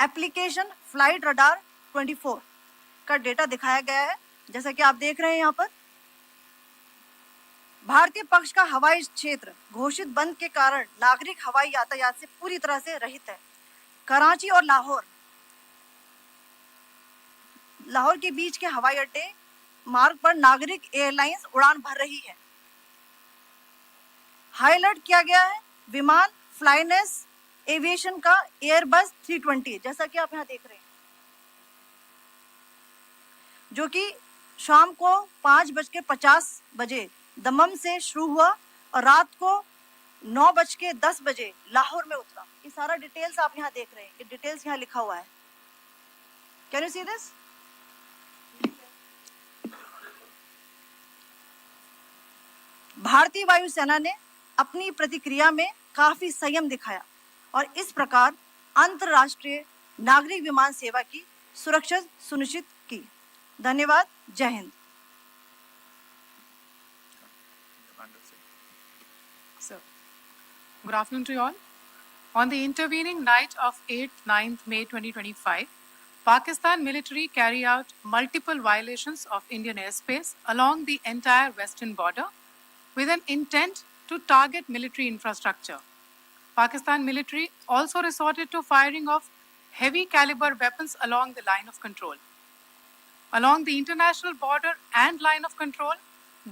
Application flight radar 24 का data दिखाया गया है। जैसा कि आप देख रहे हैं यहाँ पर, भारतीय पक्ष का हवाई क्षेत्र घोषित बंद के कारण नागरिक हवाई यातायात से पूरी तरह से रहित है। कराची और लाहौर के बीच के हवाई अड्डे मार्ग पर नागरिक एयरलाइंस उड़ान भर रही है। हाई अलर्ट किया गया है विमान फ्लाइनेस एविएशन का एयरबस 320, जैसा कि आप यहाँ देख रहे हैं, जो कि शाम को 5:50 दमम से शुरू हुआ और रात को 9:10 लाहौर में उतरा। ये सारा डिटेल्स आप यहाँ देख रहे हैं, ये डिटेल्स यहाँ लिखा हुआ है। Can you see this? भारतीय वायुसेना ने अपनी प्रतिक्रिया में काफी संयम दिखाया और इस प्रकार अंतरराष्ट्रीय नागरिक विमान सेवा की सुरक्षा सुनिश्चित की। धन्यवाद। जय Hind. So, good afternoon to you all. On the intervening night of 8th-9th May 2025, Pakistan military carried out multiple violations of Indian airspace along the entire western border with an intent to target military infrastructure. Pakistan military also resorted to firing of heavy caliber weapons along the line of control. Along the international border and line of control,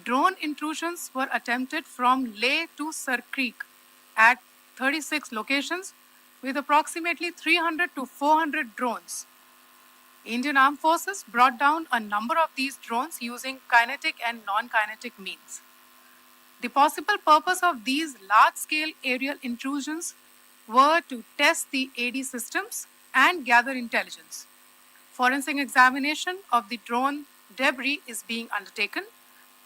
drone intrusions were attempted from Leh to Sar Creek at 36 locations with approximately 300 to 400 drones. Indian Armed Forces brought down a number of these drones using kinetic and non-kinetic means. The possible purpose of these large-scale aerial intrusions were to test the AD systems and gather intelligence. Forensic examination of the drone debris is being undertaken.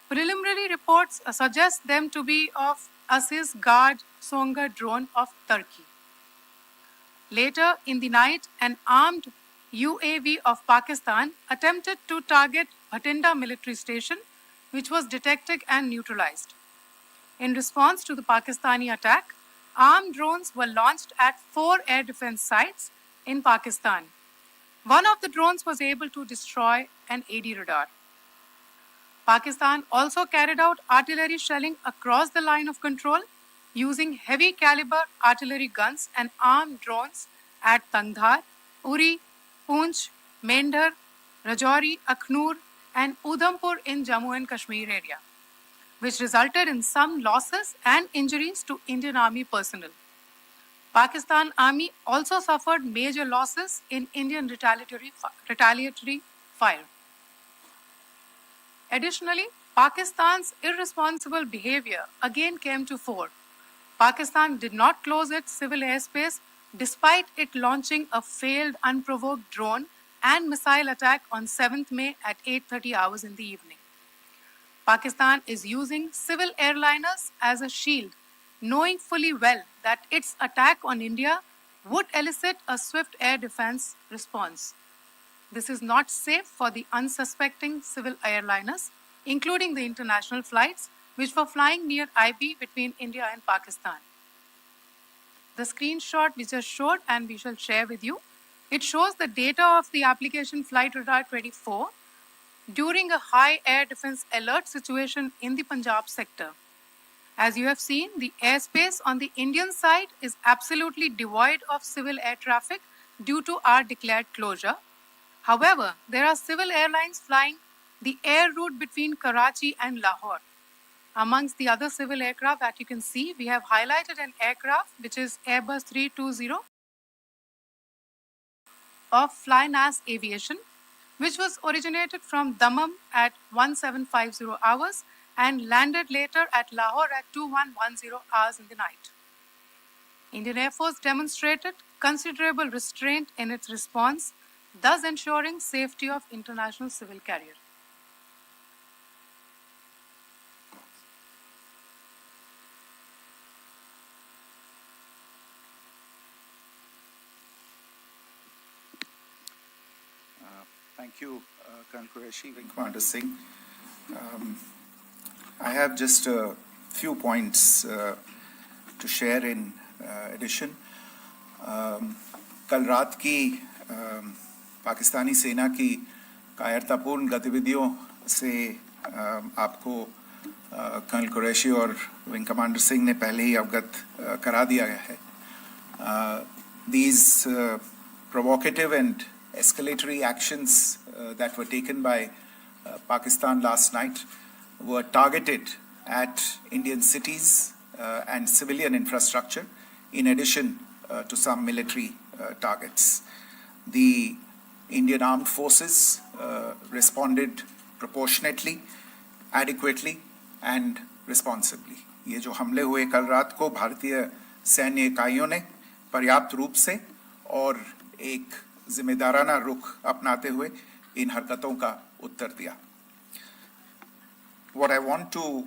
Preliminary reports suggest them to be of Aziz Guard Songa drone of Turkey. Later in the night, an armed UAV of Pakistan attempted to target Bhatinda military station, which was detected and neutralized. In response to the Pakistani attack, armed drones were launched at 4 air defense sites in Pakistan. One of the drones was able to destroy an AD radar. Pakistan also carried out artillery shelling across the line of control using heavy caliber artillery guns and armed drones at Tangdhar, Uri, Poonch, Mendhar, Rajouri, Akhnur, and Udhampur in Jammu and Kashmir area, which resulted in some losses and injuries to Indian Army personnel. Pakistan Army also suffered major losses in Indian retaliatory fire. Additionally, Pakistan's irresponsible behavior again came to fore. Pakistan did not close its civil airspace despite it launching a failed unprovoked drone and missile attack on 7th May at 8:30 hours in the evening. Pakistan is using civil airliners as a shield, knowing fully well that its attack on India would elicit a swift air defense response. This is not safe for the unsuspecting civil airliners, including the international flights which were flying near IB between India and Pakistan. The screenshot we just showed and we shall share with you, it shows the data of the application Flight Radar 24 during a high air defense alert situation in the Punjab sector. As you have seen, the airspace on the Indian side is absolutely devoid of civil air traffic due to our declared closure. However, there are civil airlines flying the air route between Karachi and Lahore. Amongst the other civil aircraft that you can see, we have highlighted an aircraft which is Airbus 320 of Flynas Aviation, which was originated from Dammam at 1750 hours and landed later at Lahore at 2110 hours in the night. Indian Air Force demonstrated considerable restraint in its response, thus ensuring safety of international civil carrier. Thank you, Colonel Qureshi, Wing Commander Singh. I have just a few points to share in addition. कल रात की पाकिस्तानी सेना की कायरतापूर्ण गतिविधियों से आपको colonel Qureshi और विंग कमांडर सिंह ने पहले ही अवगत करा दिया गया है. These provocative and escalatory actions that were taken by Pakistan last night were targeted at Indian cities and civilian infrastructure, in addition to some military targets. The Indian armed forces responded proportionately, adequately and responsibly. ये जो हमले हुए कल रात को भारतीय सैन्य इकाइयों ने पर्याप्त रूप से और एक जिम्मेदाराना रुख अपनाते हुए इन हरकतों का उत्तर दिया. What I want to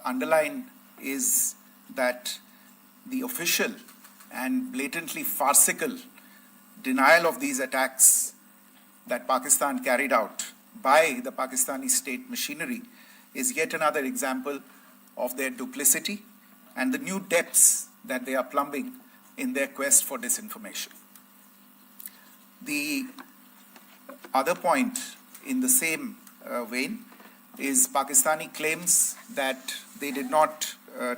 underline is that the official and blatantly farcical denial of these attacks that Pakistan carried out by the Pakistani state machinery is yet another example of their duplicity and the new depths that they are plumbing in their quest for disinformation. The other point in the same vein is Pakistani claims that they did not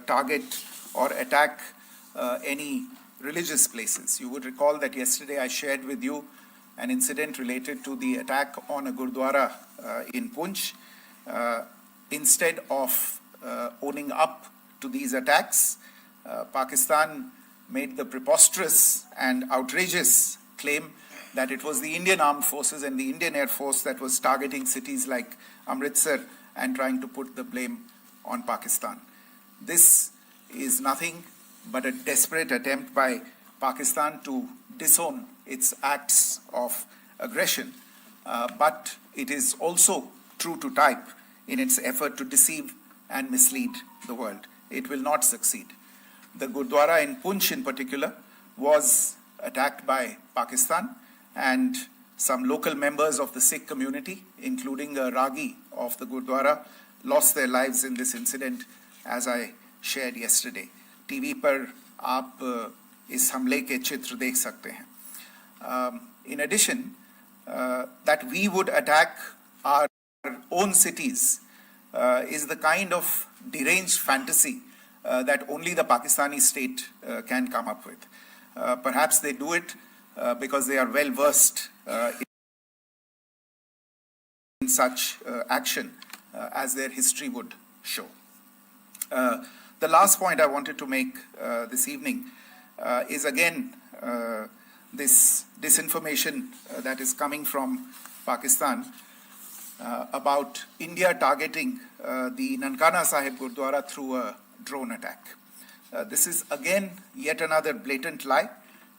target or attack any religious places. You would recall that yesterday I shared with you an incident related to the attack on a Gurdwara in Poonch. Instead of owning up to these attacks, Pakistan made the preposterous and outrageous claim that it was the Indian Armed Forces and the Indian Air Force that was targeting cities like Amritsar and trying to put the blame on Pakistan. This is nothing but a desperate attempt by Pakistan to disown its acts of aggression, but it is also true to type in its effort to deceive and mislead the world. It will not succeed. The Gurdwara in Poonch in particular was attacked by Pakistan, and some local members of the Sikh community, including a Ragi of the Gurdwara, lost their lives in this incident, as I shared yesterday. TV पर आप इस हमले के चित्र देख सकते हैं. In addition, that we would attack our own cities is the kind of deranged fantasy that only the Pakistani state can come up with. Perhaps they do it because they are well versed in such action as their history would show. The last point I wanted to make this evening is again this disinformation that is coming from Pakistan about India targeting the Nankana Sahib Gurdwara through a drone attack. This is again yet another blatant lie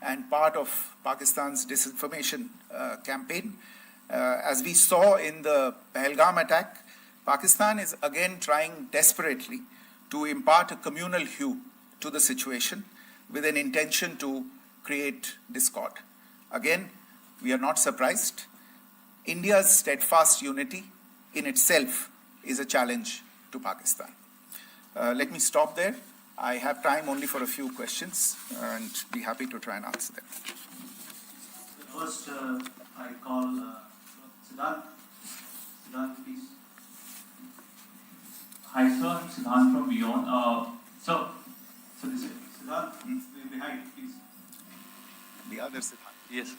and part of Pakistan's disinformation campaign. As we saw in the Pahalgam attack, Pakistan is again trying desperately to impart a communal hue to the situation with an intention to create discord. Again, we are not surprised. India's steadfast unity in itself is a challenge to Pakistan. Let me stop there. I have time only for a few questions and be happy to try and answer them. First, I call Siddharth. Siddharth, please. Hi, sir. I'm Siddharth from Beyond.